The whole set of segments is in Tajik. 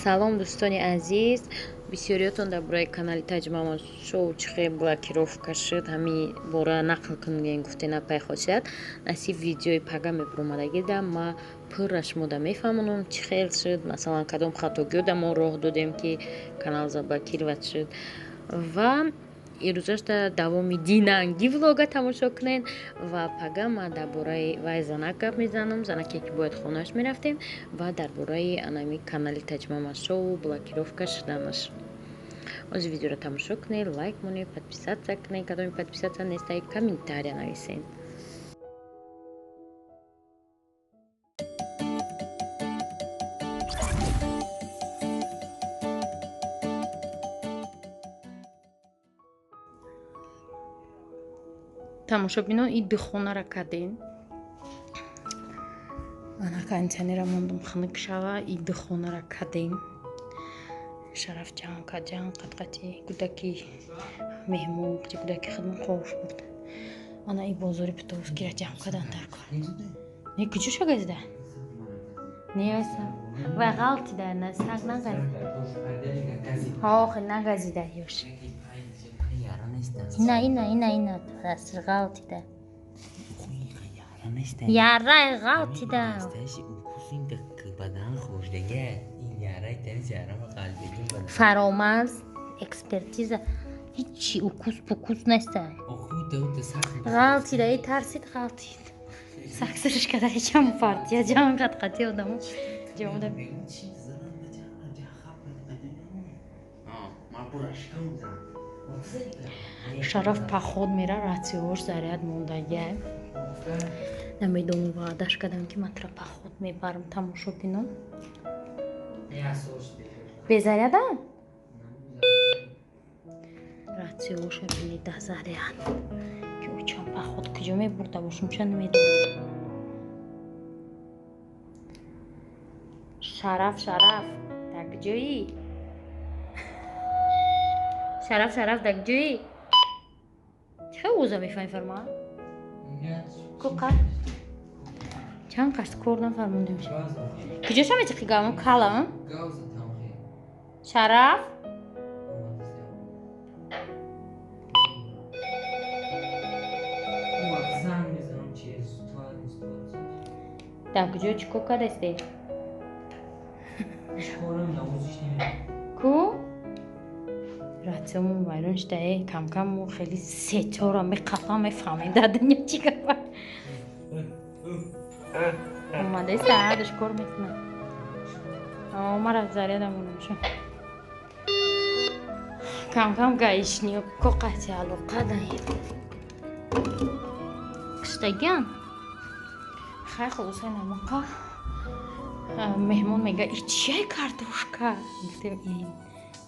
Салом дӯстони азиз, бисёриётон дар бораи канали Тамошо чӣ хел блокировка шуд, ҳамин бора нақл кунген гуфтена пайход шуд. Наси видеои пага мебуромадагӣ да ма пурра шумода мефаҳмонам чӣ хел шуд, масалан кадом хатогиёда мо роҳ додем ки канал заблокироват шуд. Ва ирӯзашта давоми динангӣ влога тамошо кунед ва пага ма дар бораи вай занак гап мезанам, занаке ки бояд хонааш мерафтем ва дар бораи анами канали Тамошо блокировка шуданаш. Оз видеоро тамошо кунед, лайк монед, подписаться кунед, кадоми подписаться неста комментария нависед. тамошобинон ин духонара кардем. ана кондитсионера мондум хунук шава, ин духонара кардем. шараф ҷамъ қат-қати кӯдаки меҳмон кӯдаки хидмат хош бурд. ана ин бозори путовскира ҷамъ кардан дар кор. Не куҷоша газида? Не айса. Ва ғалтида на саг нагазида. Охи нагазида ёш. Ина аср ғалтида. Яра ғалтида. Фаромаз экспертиза ҳичи укус неста. ғалтида и тарсид ғалтид. саксириш када ҳечам партия ҷамъ қат-қати одамо ҷамода шараф паход мера ратсионш заряд мондагия. намедонам ваъдаш кардам ки матра паход мебарам тамошобинон. безаряда? ратсионша бинида заряд. ки учам паход куҷо мебурда бошам ча намедонам. шараф дар куҷоӣ? шараф дар куҷоӣ? чӣ овоза мефаҳмӣ фарма? кука чанд кашт кор нафармондем. куҷоша мечиқи гавм калам? шараф дар куҷо чӣ кор кардасте? ку ратсиёнмон вайрон шудае. кам мо хеле сечора меқафам мефаҳмем дар дунё чӣ гапа. омадаиста даш кор мекунам. мара зарядамонамшо кам гаишниё коқати алоқа даед киштагиан хай холосай намока. меҳмон мега и чияй картошка? гуфтем ин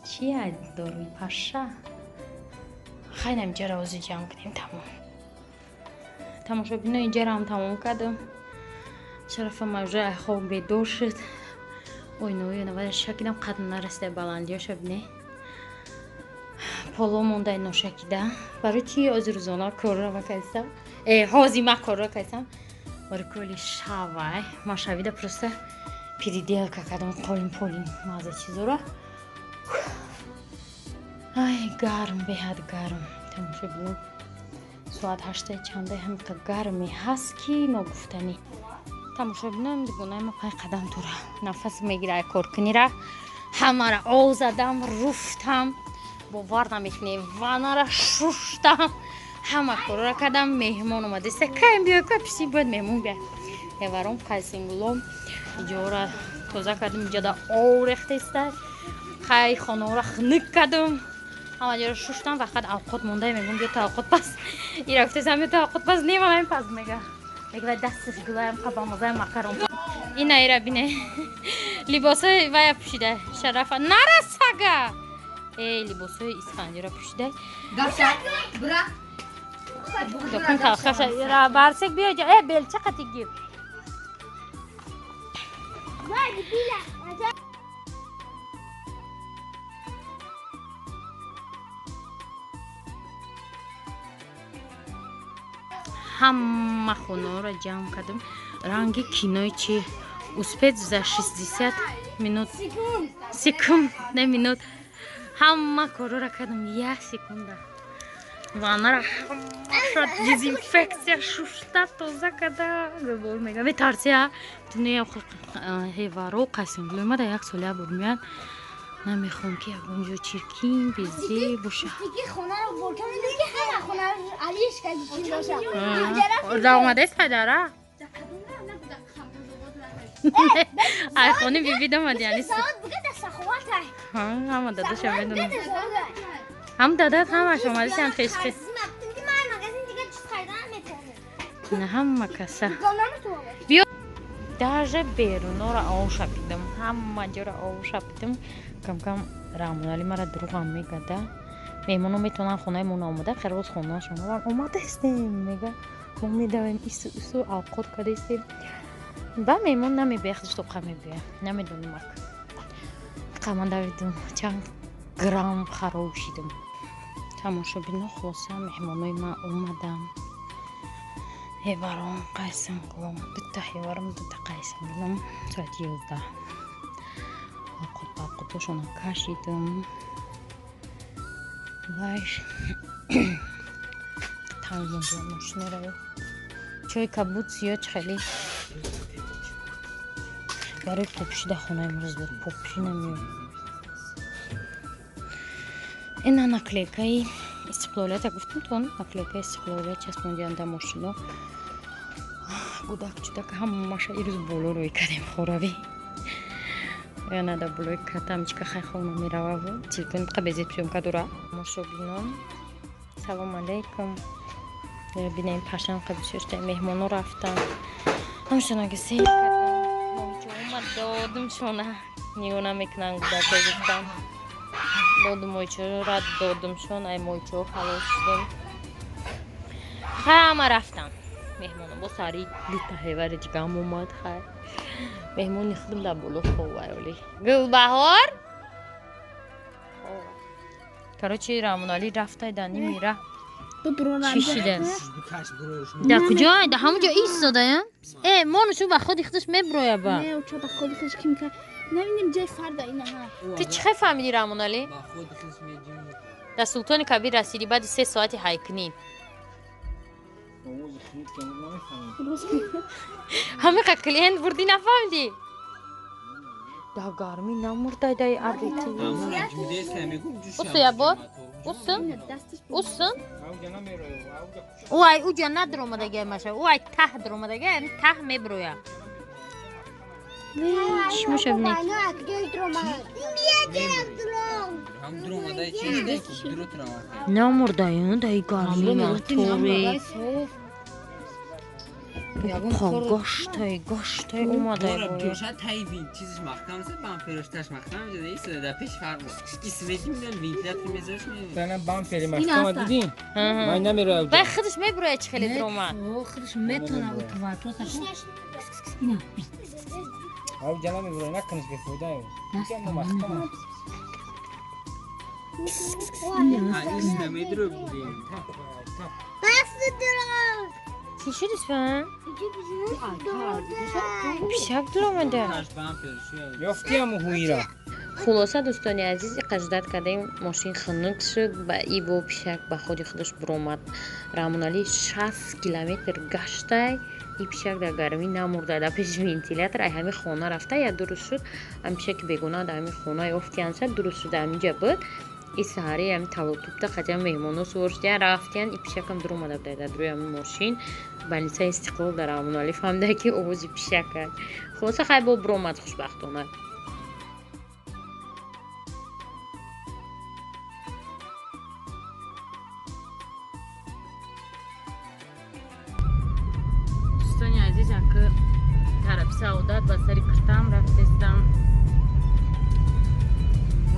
чия дорои паша. хай намиҷара ози ҷамъ кунем тамом. тамошобино инҷараам тамом кардам. шарафам уже хоб бедор шуд. ойнои навада шакидам қад нарасида баландиёша бине. поло мондай ношакида. барои чи ози рӯзона корро макардистам. ҳозима корро кардистам. барои коли шавай ма шавида просто переделка кардам қолин полин маза чизора. ай гарм беҳад гарм. тамошобинон соат 8 чанда ҳамиқа гарме ҳаст ки ногуфтанӣ. тамошобинон дигонаи ма пай қадам тура нафас мегира коркунира ҳамара ол задам руфтам бовар намекунӣ ванара шуштам ҳама корора кардам. меҳмон омадиста кайм биё ка пиши бояд меҳмон бия ҳеваром қайсингулом иҷора тоза кардам. иҷода ов рехтаиста хай хонаора хунук кардам ҳама ҷоро шуштам. фақат авқот мондай мегӯм биё то авқот пас ира гуфтасам биё то авқот пас неманам пас мега мегӯяд дасташ гулаям қабамазаи макарон ина ира бине либосои вая пӯшида шарафа нарасага либосои исфанҷиро пӯшида барсек биё белча қати гир ҳама хонаро ҷамъ кардам. ранги кинои чи успет за 60 минут секунд не минут ҳама корора кардам 1 секунда ванара ҳамаша дезинфекция шушта тоза када губор мега метарсия дуния ҳеваро қасимлумада 1 соля буд мияд намехом ки ягонҷо чиркин безде боша да омадаест падара айхони бибидамад яъни ҳама дадаша медонам ҳам дадат ҳамаш омадасиам хешхи на ҳама каса биё даже берунора овшапидам ҳама ҷора овшапидам камкам рамунали мара дуруғам мегада меҳмоно метавонан хонаемон омада қирос хонаашон омадастем мега мо медавем ису авқот кадастем ба меҳмон намебехдиш то қа мебия намедонам қамандавидум чанд грамм хароб шидам тамошобино хулоса меҳмонои ман омадам ҳеварон қайсангом дута ҳеварам дута қайсангом соати 11 овқотошона кашидам вайш тангмондиам мошинераё чой кабуд зиёд хеле барои попшида хонаи мрӯз буд попши намеёд ина наклейкаи истиқлолията гуфтам тон наклейкаи истиқлолия часпондиам дар мошино гудак чудака ҳамаша ирӯз боло рӯй кардем хоравӣ яна дар болои катамичка хайхона мерававу телефони қа безид сёмка дура мошобинон салом алейкум бинем пашан қабисёшта меҳмоно рафтан ҳамшонаги сел кардам моҳичо омад додимшона нигона мекунан гудака гуфтам додум моҳичора додимшон ай моҳичо халос шудем ҳама рафтан меҳмоно бо сари дита ҳевари ҷигам омад хай меҳмони худам дар боло ховаёли гулбаҳор короче рамунали рафтай дани мира чӣ шудааст дар куҷо дар ҳамон ҷо истодаям монушу ба ходи худаш меброя ба ту чӣ хел фаҳмидӣ рамунали дар султони кабир расидӣ баъди 3 соати ҳайкунӣ ҳамиқа клиент бурдӣ нафаҳмидӣ дар гармӣ намурдай дай абити усуя бор усын ай уҷа надромадагия маша ай таҳ дромадагия яъни таҳ меброя мошабинед намурдаю дай гармӣ натуре гоштай омадай вай худаш меброя чӣ хеле дрома چی شد اسفن؟ پیشک دل آمده یافتیم هویی را خلاصه دوستانی عزیز قصدت کردیم ماشین خنک شد با ای با پیشک با خودی خودش برآمد رامونالی 60 کیلومتر گشته ای پیشک در گرمی نمورده در پیش ونتیلاتور ای همین خانه رفته یا درست شد هم پیشک بگونه در همین خانه یافتیم شد درست شد همینجا بود ای سهاری همین تلوتوب تا قدیم مهمانو سورشدن رفتن ای پیشک هم در اومده بود در روی همین ماشین بلیسه استقلال در رامونالی فهمده که اوزی پیشک کرد خلاصه خیلی با برآمد خوشبختانه دوستانی عزیز که طرف سعودت و سری کشتم رفتستم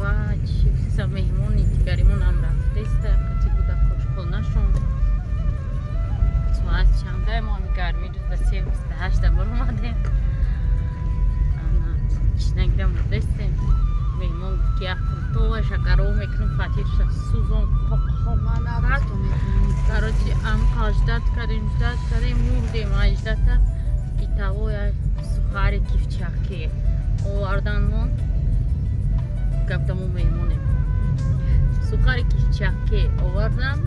و چیزا مهمونی دیگریمون هم رفتست کتی بوده خوشحال نشون ساعت چنده ما همی گرمی روز به 3:28 بار اومده نگیرم رفتستیم مهمون که یک تو و شکرو میکنم فاتیرش سوزون کراچی ام اجداد کردیم موردیم اجداد تا Тавоя сухари кифчаки оварданмон гапдамон меҳмонем сухари кифчаки овардам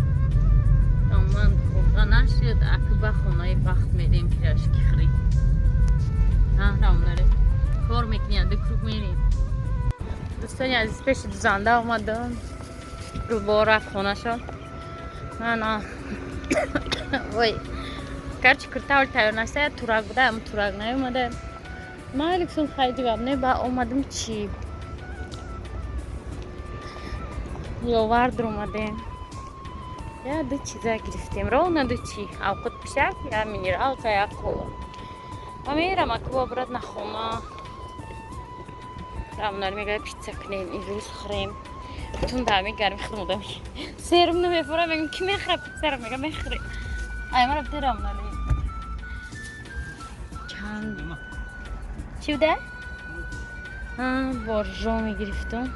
ман хурда нашуд акба хонаи бахт медем кираш кихри рамнаре кор мекунем ду круг мерем дӯстони азиз пеши дузанда омадам гулбора хонашон мана вой гарчи куртавл тайёр нашуда турак буда ам турак наёмада майли гуфтам хайди гап не ба омадам чӣ ёвард омадем я ду чиза гирифтем ровно ду чӣ авқут пишак я минералка я кола ва мерам акба бурад на хона рамнар мегӯяд питса кунем имрӯз хӯрем тун дами гарми худмудам серум намефурам мегӯям ки мехӯрад питсаро мегӯям мехӯрем аймара бите рамнар чанд чӣ буда боржо мегирифтам